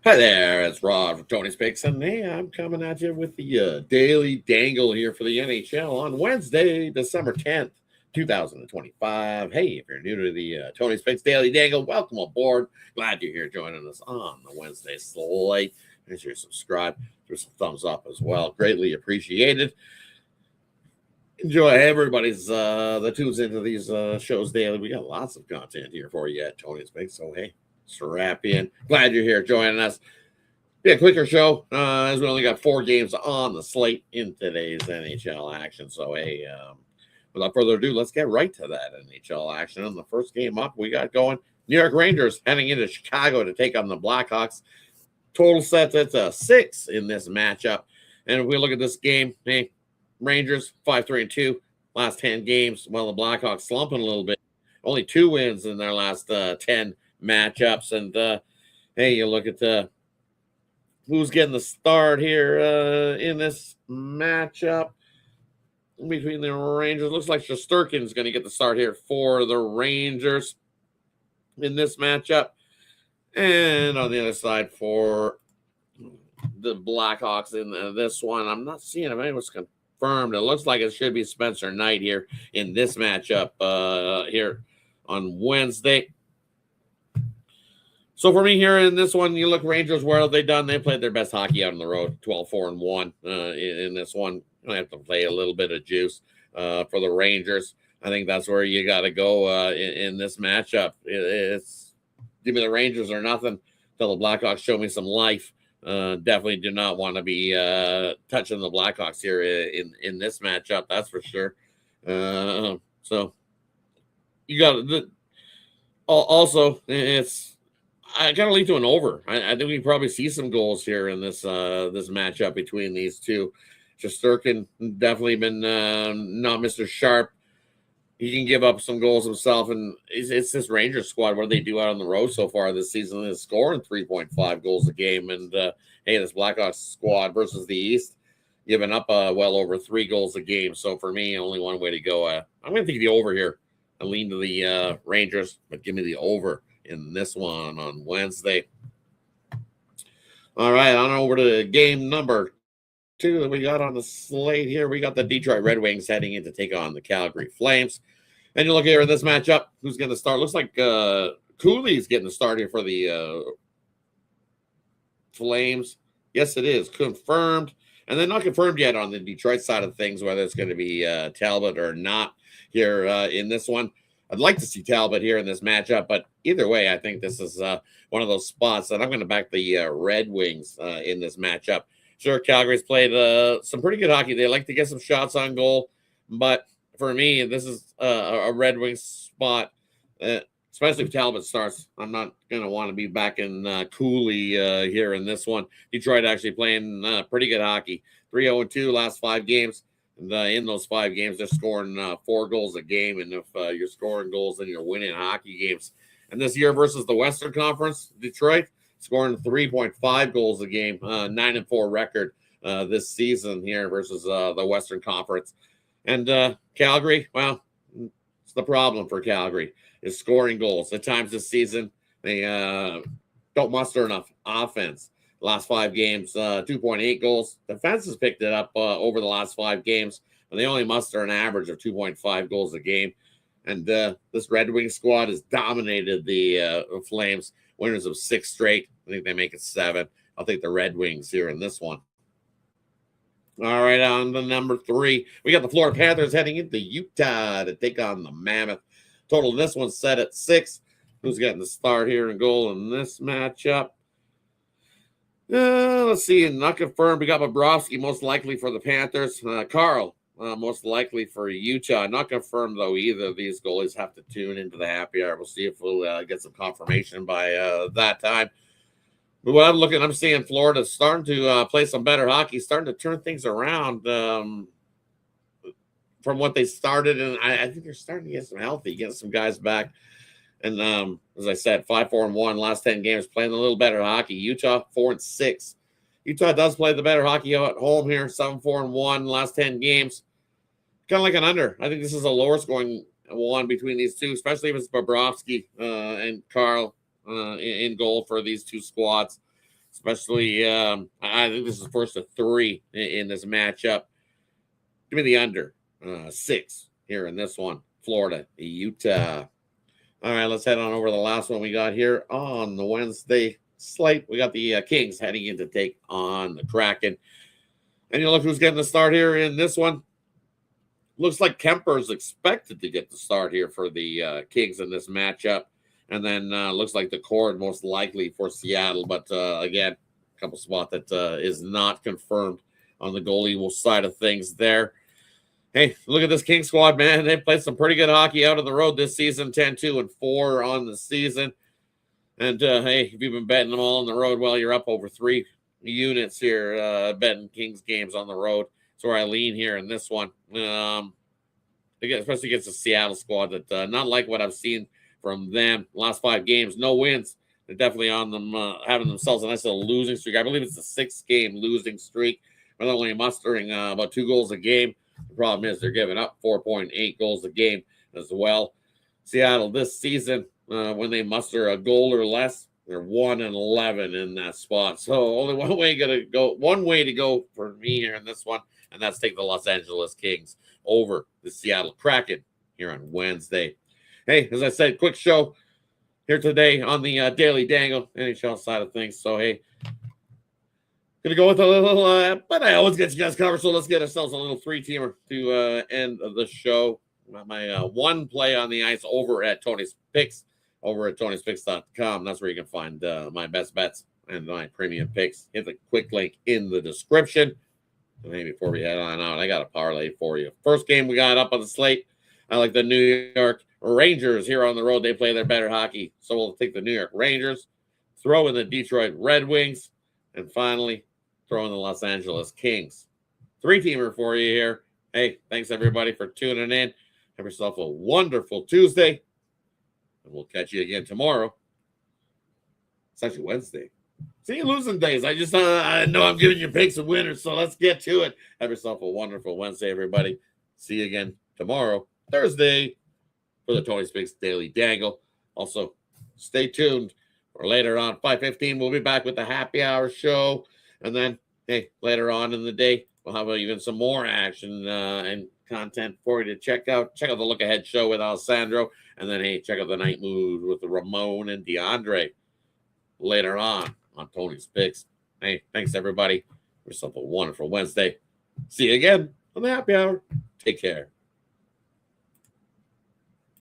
Hi there, it's Rod from Tony's Picks, and hey, I'm coming at you with the daily dangle here for the NHL on Wednesday, December 10th, 2025. Hey, if you're new to the Tony's Picks Daily Dangle, welcome aboard. Glad you're here joining us on the Wednesday slate. Make sure you subscribe, give some thumbs up as well. Greatly appreciated. Enjoy everybody's that tunes into these shows daily. We got lots of content here for you at Tony's Picks, so hey, strap in. Glad you're here joining us. Be a quicker show, as we only got 4 games on the slate in today's NHL action. So, hey, without further ado, let's get right to that NHL action. And the first game up we got going, New York Rangers heading into Chicago to take on the Blackhawks. Total sets at 6 in this matchup. And if we look at this game, hey, Rangers 5-3-2, last 10 games. Well, the Blackhawks slumping a little bit. Only 2 wins in their last 10 matchups. And hey, you look at who's getting the start here in this matchup between the Rangers. Looks like Shesterkin's going to get the start here for the Rangers in this matchup. And on the other side for the Blackhawks in this one, I'm not seeing if anyone's confirmed. It looks like it should be Spencer Knight here in this matchup here on Wednesday. So for me here in this one, you look Rangers, what have they done? They played their best hockey out on the road, 12-4-1 in this one. You have to play a little bit of juice for the Rangers. I think that's where you got to go in this matchup. It's give me the Rangers or nothing until the Blackhawks show me some life. Definitely do not want to be touching the Blackhawks here in this matchup. That's for sure. So you got also it's. I gotta lead to an over. I think we probably see some goals here in this this matchup between these two. Shesterkin definitely been not Mr. Sharp. He can give up some goals himself, and it's this Rangers squad. What do they do out on the road so far this season? They're scoring 3.5 goals a game, and hey, this Blackhawks squad versus the East giving up well over 3 goals a game. So for me, only one way to go. I'm going to take the over here. I lean to the Rangers, but give me the over in this one on Wednesday. All right, on over to game number 2 that we got on the slate here. We got the Detroit Red Wings heading in to take on the Calgary Flames. And you look here in this matchup, who's going to start? Looks like Cooley's getting the start here for the Flames. Yes, it is confirmed. And then not confirmed yet on the Detroit side of things, whether it's going to be Talbot or not here in this one. I'd like to see Talbot here in this matchup, but either way, I think this is one of those spots that I'm going to back the Red Wings in this matchup. Sure, Calgary's played some pretty good hockey. They like to get some shots on goal, but for me, this is a Red Wings spot, especially if Talbot starts. I'm not going to want to be back in Cooley here in this one. Detroit actually playing pretty good hockey. 3-0-2 last 5 games. And in those 5 games, they're scoring 4 goals a game. And if you're scoring goals, then you're winning hockey games. And this year versus the Western Conference, Detroit scoring 3.5 goals a game, 9-4 record this season here versus the Western Conference. And Calgary, well, it's the problem for Calgary is scoring goals. At times this season, they don't muster enough offense. Last 5 games, 2.8 goals. Defense has picked it up over the last 5 games, and they only muster an average of 2.5 goals a game. And this Red Wings squad has dominated the Flames, winners of 6 straight. I think they make it 7. I'll take the Red Wings here in this one. All right, on to number 3. We got the Florida Panthers heading into Utah to take on the Mammoth. Total this one's set at 6. Who's getting the start here in goal in this matchup? Let's see, not confirmed. We got Bobrovsky most likely for the Panthers. Carl most likely for Utah. Not confirmed, though, either. These goalies have to tune into the happy hour. We'll see if we'll get some confirmation by that time. But what I'm seeing Florida starting to play some better hockey, starting to turn things around from what they started. And I think they're starting to get some healthy, get some guys back. And as I said, 5-4-1 last 10 games, playing a little better hockey. Utah 4-6. Utah does play the better hockey at home here, 7-4-1 last 10 games. Kind of like an under. I think this is a lower scoring one between these two, especially if it's Bobrovsky and Carl in goal for these two squads. especially I think this is first of three in this matchup. Give me the under 6 here in this one. Florida, Utah. All right, let's head on over to the last one we got here on the Wednesday slate. We got the Kings heading in to take on the Kraken. And you look who's getting the start here in this one. Looks like Kemper is expected to get the start here for the Kings in this matchup. And then looks like the cord most likely for Seattle. But again, a couple spot that is not confirmed on the goalie side of things there. Hey, look at this King squad, man. They played some pretty good hockey out on the road this season, 10-2-4 on the season. And, hey, if you've been betting them all on the road, well, you're up over 3 units here betting Kings games on the road. That's where I lean here in this one. Especially against the Seattle squad that not like what I've seen from them. Last 5 games, no wins. They're definitely on them, having themselves a nice little losing streak. I believe it's a 6-game losing streak. They're only mustering about 2 goals a game. The problem is they're giving up 4.8 goals a game as well. Seattle this season, when they muster a goal or less, they're 1-11 in that spot. So only one way to go for me here in this one, and that's take the Los Angeles Kings over the Seattle Kraken here on Wednesday. Hey, as I said, quick show here today on the Daily Dangle NHL side of things. So hey, gonna go with a little, but I always get you guys covered. So let's get ourselves a little 3-teamer to end of the show. My one play on the ice over at Tony's Picks, over at Tony'sPicks.com. That's where you can find my best bets and my premium picks. Hit the quick link in the description. And hey, before we head on out, I got a parlay for you. First game we got up on the slate. I like the New York Rangers here on the road. They play their better hockey. So we'll take the New York Rangers, throw in the Detroit Red Wings, and finally throw in the Los Angeles Kings. 3-teamer for you here. Hey, thanks everybody for tuning in. Have yourself a wonderful Tuesday. And we'll catch you again tomorrow. It's actually Wednesday. See, losing days. I just I know I'm giving you picks and winners, so let's get to it. Have yourself a wonderful Wednesday, everybody. See you again tomorrow, Thursday, for the Tony's Picks Daily Dangle. Also, stay tuned for later on, 5:15. We'll be back with the happy hour show. And then, hey, later on in the day, we'll have even some more action and content for you to check out. Check out the Look Ahead show with Alessandro. And then, hey, check out the Night Mood with Ramon and DeAndre later on Tony's Picks. Hey, thanks, everybody. Have yourself a wonderful Wednesday. See you again on the happy hour. Take care.